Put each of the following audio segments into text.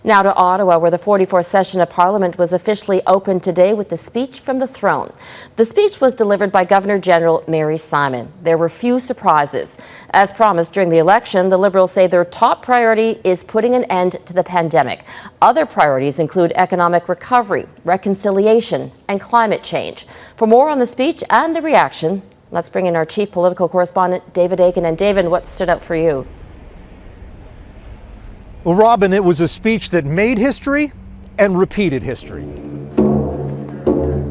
Now to Ottawa, where the 44th session of Parliament was officially opened today with the speech from the throne. The speech was delivered by Governor General Mary Simon. There were few surprises. As promised during the election, the Liberals say their top priority is putting an end to the pandemic. Other priorities include economic recovery, reconciliation, and climate change. For more on the speech and the reaction, let's bring in our chief political correspondent, David Akin. And David, what stood out for you? Well, Robin, it was a speech that made history and repeated history.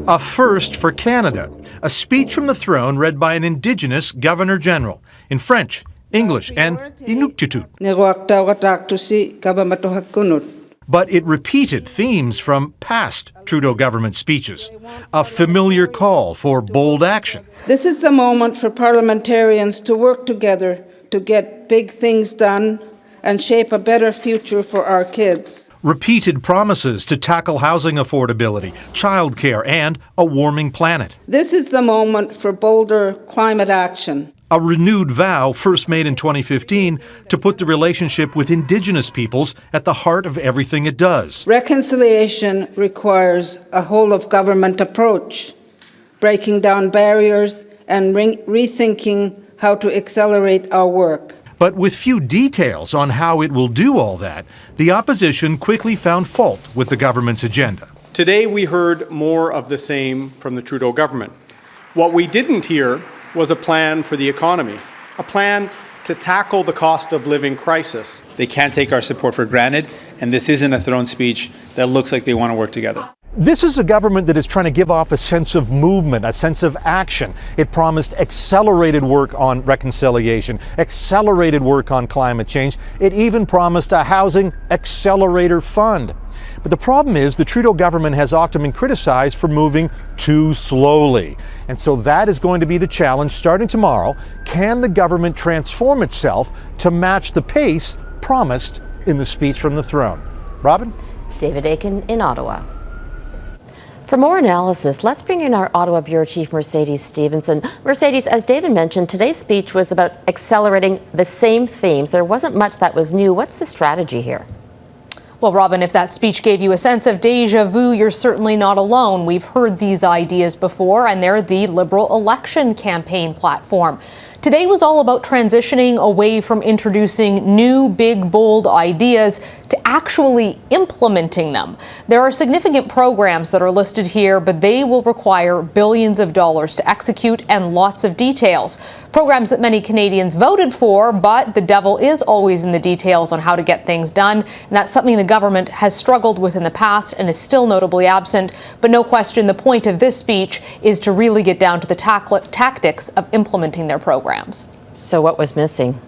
A first for Canada, a speech from the throne read by an Indigenous Governor General in French, English, and Inuktitut. But it repeated themes from past Trudeau government speeches, a familiar call for bold action. This is the moment for parliamentarians to work together to get big things done and shape a better future for our kids. Repeated promises to tackle housing affordability, childcare, and a warming planet. This is the moment for bolder climate action. A renewed vow first made in 2015 to put the relationship with Indigenous peoples at the heart of everything it does. Reconciliation requires a whole-of-government approach, breaking down barriers and rethinking how to accelerate our work. But with few details on how it will do all that, the opposition quickly found fault with the government's agenda. Today we heard more of the same from the Trudeau government. What we didn't hear was a plan for the economy, a plan to tackle the cost of living crisis. They can't take our support for granted, and this isn't a throne speech that looks like they want to work together. This is a government that is trying to give off a sense of movement, a sense of action. It promised accelerated work on reconciliation, accelerated work on climate change. It even promised a housing accelerator fund. But the problem is the Trudeau government has often been criticized for moving too slowly. And so that is going to be the challenge starting tomorrow. Can the government transform itself to match the pace promised in the speech from the throne? Robin? David Akin in Ottawa. For more analysis, let's bring in our Ottawa Bureau Chief, Mercedes Stephenson. Mercedes, as David mentioned, today's speech was about accelerating the same themes. There wasn't much that was new. What's the strategy here? Well, Robin, if that speech gave you a sense of déjà vu, you're certainly not alone. We've heard these ideas before, and they're the Liberal election campaign platform. Today was all about transitioning away from introducing new, big, bold ideas to actually implementing them. There are significant programs that are listed here, but they will require billions of dollars to execute and lots of details. Programs that many Canadians voted for, but the devil is always in the details on how to get things done. And that's something the government has struggled with in the past and is still notably absent. But no question, the point of this speech is to really get down to the tactics of implementing their programs. So what was missing?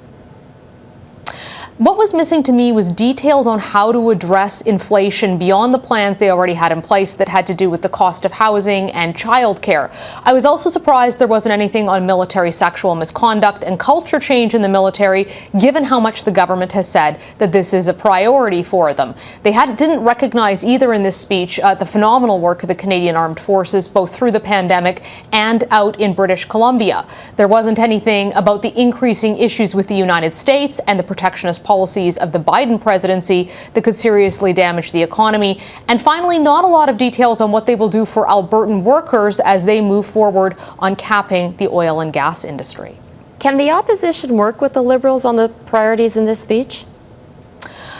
What was missing to me was details on how to address inflation beyond the plans they already had in place that had to do with the cost of housing and childcare. I was also surprised there wasn't anything on military sexual misconduct and culture change in the military, given how much the government has said that this is a priority for them. They didn't recognize either in this speech the phenomenal work of the Canadian Armed Forces, both through the pandemic and out in British Columbia. There wasn't anything about the increasing issues with the United States and the protectionist policies of the Biden presidency that could seriously damage the economy. And finally, not a lot of details on what they will do for Albertan workers as they move forward on capping the oil and gas industry. Can the opposition work with the Liberals on the priorities in this speech?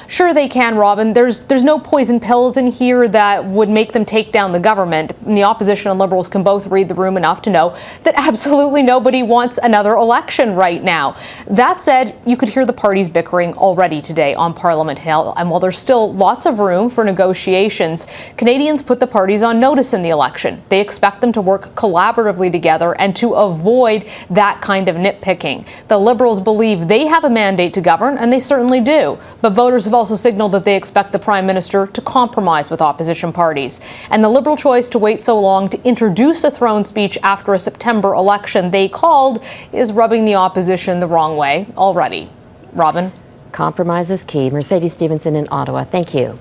Sure they can, Robin. There's no poison pills in here that would make them take down the government. And the opposition and Liberals can both read the room enough to know that absolutely nobody wants another election right now. That said, you could hear the parties bickering already today on Parliament Hill. And while there's still lots of room for negotiations, Canadians put the parties on notice in the election. They expect them to work collaboratively together and to avoid that kind of nitpicking. The Liberals believe they have a mandate to govern, and they certainly do. But voters have also signaled that they expect the Prime Minister to compromise with opposition parties. And the Liberal choice to wait so long to introduce a throne speech after a September election they called is rubbing the opposition the wrong way already. Robin? Compromise is key. Mercedes Stephenson in Ottawa. Thank you.